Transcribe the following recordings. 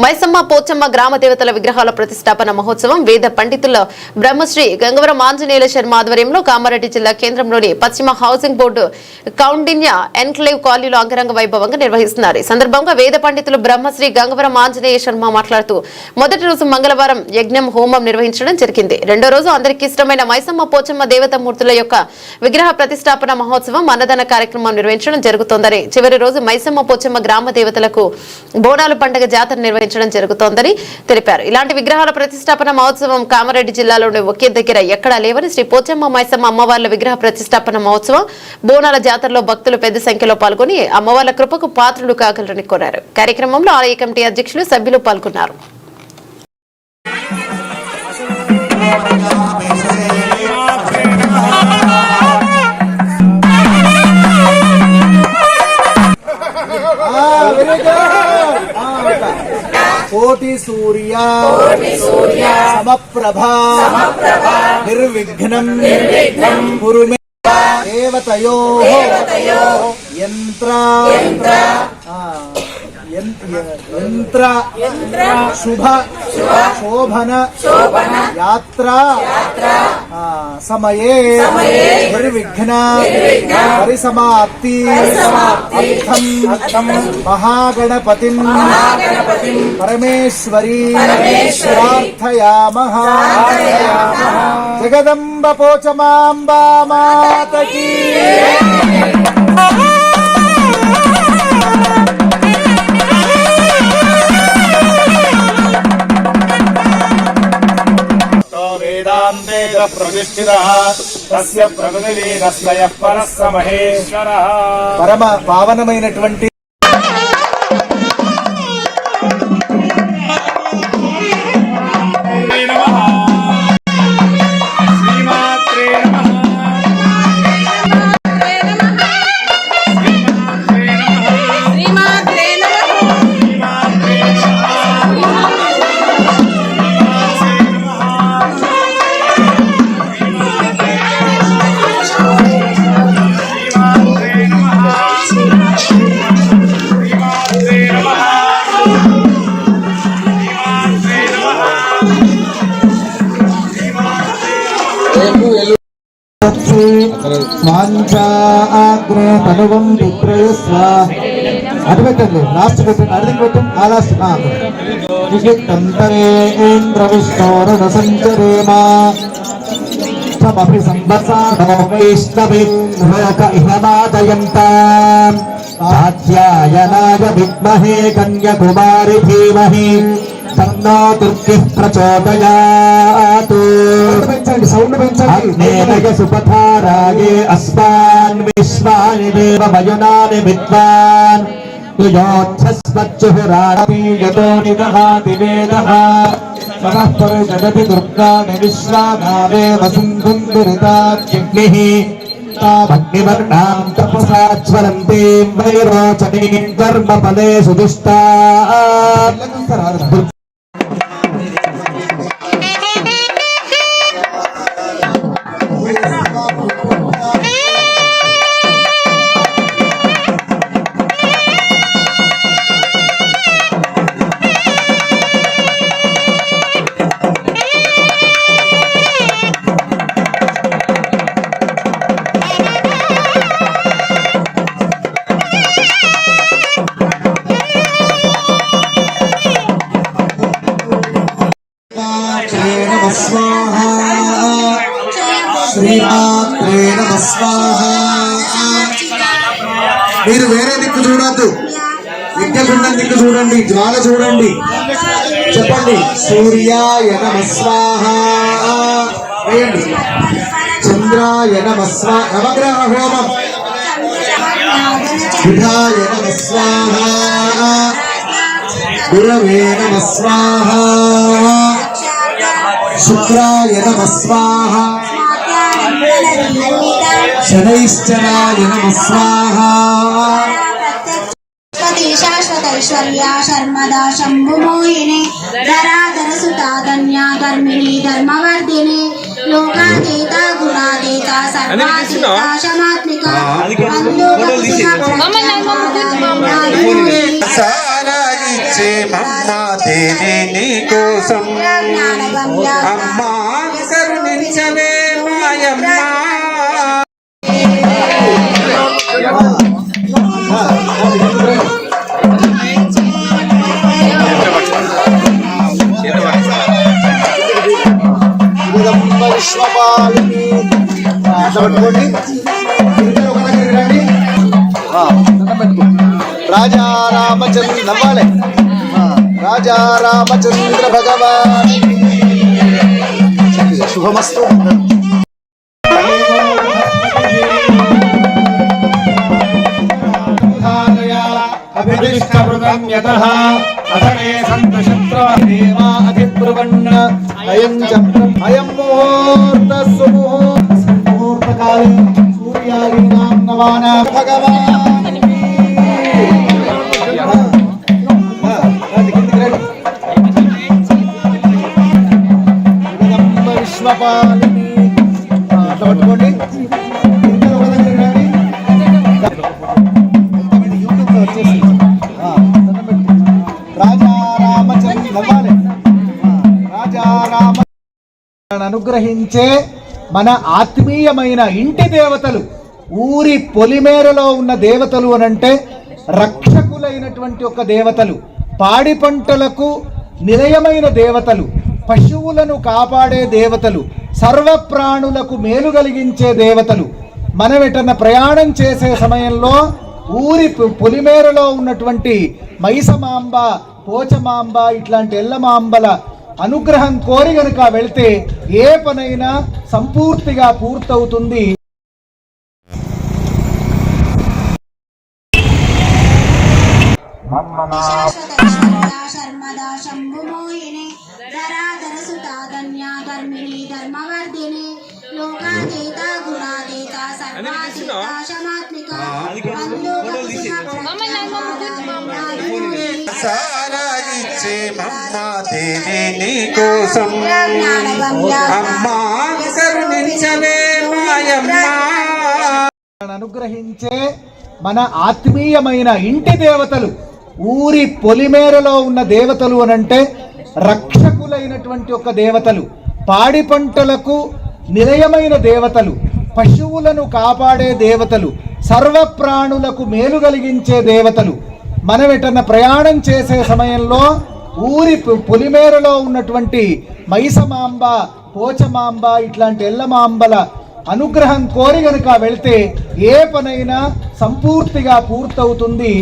మైసమ్మ పోచమ్మ గ్రామ దేవతల విగ్రహాల ప్రతిష్టాపన మహోత్సవం వేద పండితుల బ్రహ్మశ్రీ గంగవరం ఆంజనేయుల శర్మ ఆధ్వర్యంలో కామారెడ్డి జిల్లా కేంద్రంలోని పశ్చిమ హౌసింగ్ బోర్డు కౌండిన్య ఎన్క్లేవ్ కాలనీలో అంగరంగ వైభవంగా నిర్వహిస్తున్నారు. ఈ సందర్భంగా వేద పండితులు బ్రహ్మశ్రీ గంగవరం ఆంజనేయ శర్మ మాట్లాడుతూ మొదటి రోజు మంగళవారం యజ్ఞం హోమం నిర్వహించడం జరిగింది. రెండో రోజు అందరికీ ఇష్టమైన మైసమ్మ పోచమ్మ దేవతామూర్తుల యొక్క విగ్రహ ప్రతిష్టాపన మహోత్సవం అన్నదాన కార్యక్రమం నిర్వహించడం జరుగుతోందని, చివరి రోజు మైసమ్మ పోచమ్మ గ్రామ దేవతలకు బోనాలు పండుగ జాతర నిర్వహించడం జరుగుతోందని తెలిపారు. ఇలాంటి విగ్రహాల ప్రతిష్టాపన మహోత్సవం కామారెడ్డి జిల్లాలోని ఒకే దగ్గర ఎక్కడా లేవని శ్రీ పోచమ్మ మైసమ్మ అమ్మవార్ల విగ్రహ ప్రతిష్టాపన మహోత్సవం బోనాల జాతరలో భక్తులు పెద్ద సంఖ్యలో పాల్గొని అమ్మవార్ల కృపకు పాత్రులు కాగలరని కోరారు. కార్యక్రమంలో ఆలయ కమిటీ అధ్యక్షులు సభ్యులు పాల్గొన్నారు. కోటి సూర్య సమప్రభా నిర్విఘ్నం కురు మే దేవతయోః యంత్ర శుభ శోభన యాత్ర సమయే నిర్విఘ్న పరిసమాప్తి మహాగణపతిం పరమేశ్వరీ ప్రార్థయామః. జగదంబ పోచమాంబా మాతకీ. పరమ పావనమైనటువంటి అటు పెట్టండి, లాస్ట్ పెట్టండి, అర్థం పెట్టండి, ఆ లాస్ట్ ఇంద్ర విష్ణోరణ సంచరేమా వైష్ణవి లోక ఇహమాదయంతాం కాత్యాయనాయ విద్మహే కన్యాకుమారి ధీమహి తన్నో దుర్గః ప్రచోదయాత్. సౌండ్ పెంచండి. సుపథారాయే అస్మాన్ విశ్వాని దేవ మయునాని విద్వాన్ యుయోచ్ఛస్మజ్జుహురాణీయతో నిదహాతి వేదః సమః పరిజగతి దుర్గాణి విశ్వానాదేవ సింధుం దురితాగ్నిః తామగ్నివర్ణాం తపసా జ్వలంతీం వైరోచనీం కర్మఫలేషు దుష్టాం. మీరు వేరే దిక్కు చూడద్దు, యజ్ఞగుండం దిక్కు చూడండి, జ్వాల చూడండి, చెప్పండి సూర్యాయ నమః స్వాహ వేయండి. చంద్రాయ నమః స్వాహ నవగ్రహ హోమం. బుధాయ నమః స్వాహ గురవే నమః స్వాహ శుక్రాయ నమః స్వాహ శనైశ్చరాయ నమః స్వాహ. శాశ్వతైశ్వర్యా శర్మదా శంభుమోహిని ధరాధర సుతా ధన్యా ధర్మిణి ధర్మవర్ధిని లోకాతీత గుణాతీత సర్వాతీత శమాత్మిక సారా ఇచ్చే మమ్మ దేవి నీ కోసం అమ్మా కరుణించవే మాయమ్మ. విశ్వపాలిని రాజా రామచంద్ర నవ్వాలి రాజా రామచంద్ర భగవాన్ శుభమస్తు. అభిదిష్టమృతం యతః అథనే సంతు శత్రుదేవా అధిబ్రువన్న అయం చక్రం అయం ముహూర్త ముహూర్తకాలే సూర్యాదీనాం నవానా భగవాన్ విశ్వపాలిని అట్లా పట్టుకోండి. రాజా రామచంద్ర నవ్వాలి రాజా రామ అనుగ్రహించే మన ఆత్మీయమైన ఇంటి దేవతలు, ఊరి పొలిమేరలో ఉన్న దేవతలు అనంటే రక్షకులైనటువంటి ఒక దేవతలు, పాడి పంటలకు నిలయమైన దేవతలు, పశువులను కాపాడే దేవతలు, సర్వప్రాణులకు మేలు కలిగించే దేవతలు. మనం ఎటన్నా ప్రయాణం చేసే సమయంలో ఊరి పొలిమేరలో ఉన్నటువంటి మైసమాంబ, పోచమాంబ ఇట్లాంటి ఎల్లమాంబల అనుగ్రహం కోరి గనుక వెళితే ఏ పనైనా సంపూర్తిగా పూర్తవుతుంది. శర్మదా శంభుమోహిని ధరాధర సుతాధన్యా ధర్మిణి ధర్మవర్ధిని లోకాతీత గుణాతీత సర్వాతీత శమాత్మిక సారా ఇచ్చే మమ్మ దేవి నీ కోసం అమ్మా కరుణించవే మాయమ్మ. అనుగ్రహించే మన ఆత్మీయమైన ఇంటి దేవతలు, ఊరి పొలిమేరలో ఉన్న దేవతలు అనంటే రక్షకులైనటువంటి ఒక దేవతలు, పాడి పంటలకు నిలయమైన దేవతలు, పశువులను కాపాడే దేవతలు, సర్వప్రాణులకు మేలు కలిగించే దేవతలు. మనం ఎటన్నా ప్రయాణం చేసే సమయంలో ఊరి పొలిమేరలో ఉన్నటువంటి మైసమాంబ, పోచమాంబ ఇట్లాంటి ఎల్లమాంబల అనుగ్రహం కోరి గనుక వెళితే ఏ పనైనా సంపూర్తిగా పూర్తవుతుంది.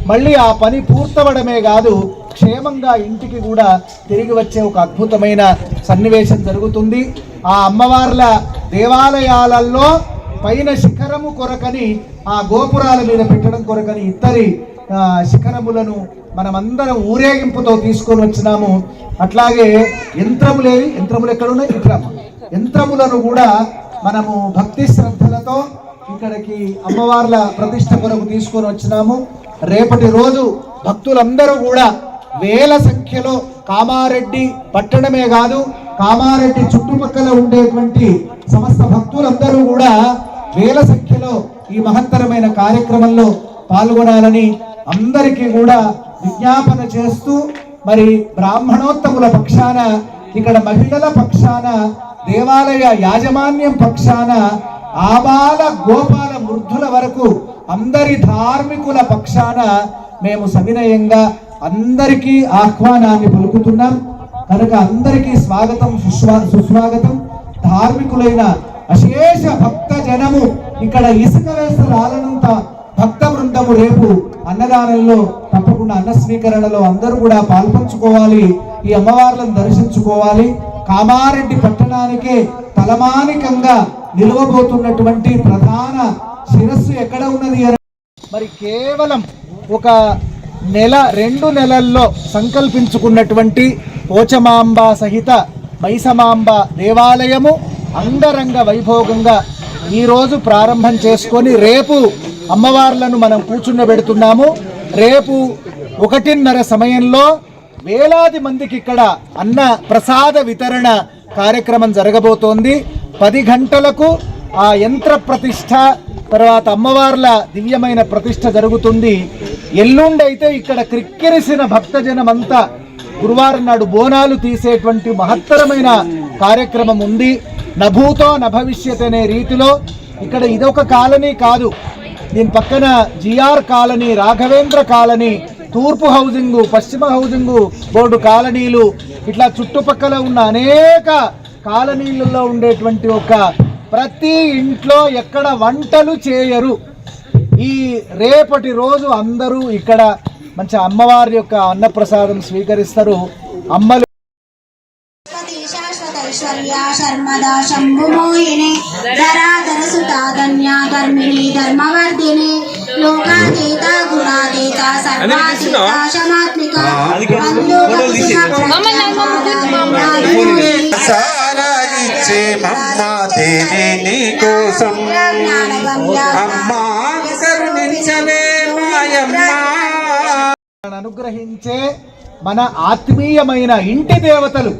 మళ్ళీ ఆ పని పూర్తవడమే కాదు, క్షేమంగా ఇంటికి కూడా తిరిగి వచ్చే ఒక అద్భుతమైన సన్నివేశం జరుగుతుంది. ఆ అమ్మవార్ల దేవాలయాలలో పైన శిఖరము కొరకని, ఆ గోపురాల మీద పెట్టడం కొరకని ఇత్తడి శిఖరములను మనమందరం ఊరేగింపుతో తీసుకొని వచ్చినాము. అట్లాగే యంత్రములు ఎక్కడున్నాయి? యంత్రములను కూడా మనము భక్తి శ్రద్ధలతో ఇక్కడికి అమ్మవార్ల ప్రతిష్ట కొరకు తీసుకొని వచ్చినాము. రేపటి రోజు భక్తులందరూ కూడా వేల సంఖ్యలో కామారెడ్డి పట్టణమే కాదు, కామారెడ్డి చుట్టుపక్కల ఉండేటువంటి సమస్త భక్తులందరూ కూడా వేల సంఖ్యలో ఈ మహత్తరమైన కార్యక్రమంలో పాల్గొనాలని అందరికీ కూడా విజ్ఞాపన చేస్తూ, మరి బ్రాహ్మణోత్తముల పక్షాన, ఇక్కడ మహిళల పక్షాన, దేవాలయ యాజమాన్యం పక్షాన, ఆబాల గోపాల వృద్ధుల వరకు అందరి ధార్మికుల పక్షాన మేము సవినయంగా అందరికీ ఆహ్వానాన్ని పలుకుతున్నాం. కనుక అందరికీ స్వాగతం, సుస్వాగతం. ధార్మికులైన అశేష భక్త జనము ఇక్కడ ఇసుక వేస్తూ రాలనంత భక్త బృందము రేపు అన్నదానంలో తప్పకుండా అన్న స్వీకరణలో అందరూ కూడా పాల్పంచుకోవాలి, ఈ అమ్మవార్లను దర్శించుకోవాలి. కామారెడ్డి పట్టణానికే తలమానికంగా నిలవబోతున్నటువంటి ప్రధాన శిరస్సు ఎక్కడ ఉన్నది అని మరి కేవలం ఒక నెల 2 నెలల్లో సంకల్పించుకున్నటువంటి పోచమాంబ సహిత మైసమాంబ దేవాలయము అంగరంగ వైభోగంగా ఈరోజు ప్రారంభం చేసుకొని రేపు అమ్మవార్లను మనం కూర్చుండబెడుతున్నాము. రేపు 1:30 సమయంలో వేలాది మందికి ఇక్కడ అన్న ప్రసాద వితరణ కార్యక్రమం జరగబోతోంది. 10 గంటలకు ఆ యంత్ర ప్రతిష్ఠ, తర్వాత అమ్మవార్ల దివ్యమైన ప్రతిష్ఠ జరుగుతుంది. ఎల్లుండి అయితే ఇక్కడ క్రిక్కిరిసిన భక్తజనమంతా గురువారం నాడు బోనాలు తీసేటువంటి మహత్తరమైన కార్యక్రమం ఉంది. నభూతో నభవిష్యత్ అనే రీతిలో ఇక్కడ ఇదొక కాలనీ కాదు, దీని పక్కన జిఆర్ కాలనీ, రాఘవేంద్ర కాలనీ, తూర్పు హౌసింగు, పశ్చిమ హౌసింగు బోర్డు కాలనీలు, ఇట్లా చుట్టుపక్కల ఉన్న అనేక కాలనీలలో ఉండేటువంటి ఒక ప్రతి ఇంట్లో ఎక్కడ వంటలు చేయరు. ఈ రేపటి రోజు అందరూ ఇక్కడ మంచి అమ్మవారి యొక్క అన్నప్రసాదం స్వీకరిస్తారు. అమ్మలు శాశ్వతైశ్వర్య శర్మదా శంభుమోహిని ధరాధర సుతాధన్యా ధర్మిణి ధర్మవర్ధిని లోకాతీత గుణాతీత సర్వాతీత శమాత్మిక సారాగిచ్చే మమ్మ దేవి నీ కోసం అమ్మా కరుణించవే మాయమ్మ. అనుగ్రహించే మన ఆత్మీయమైన ఇంటి దేవతలు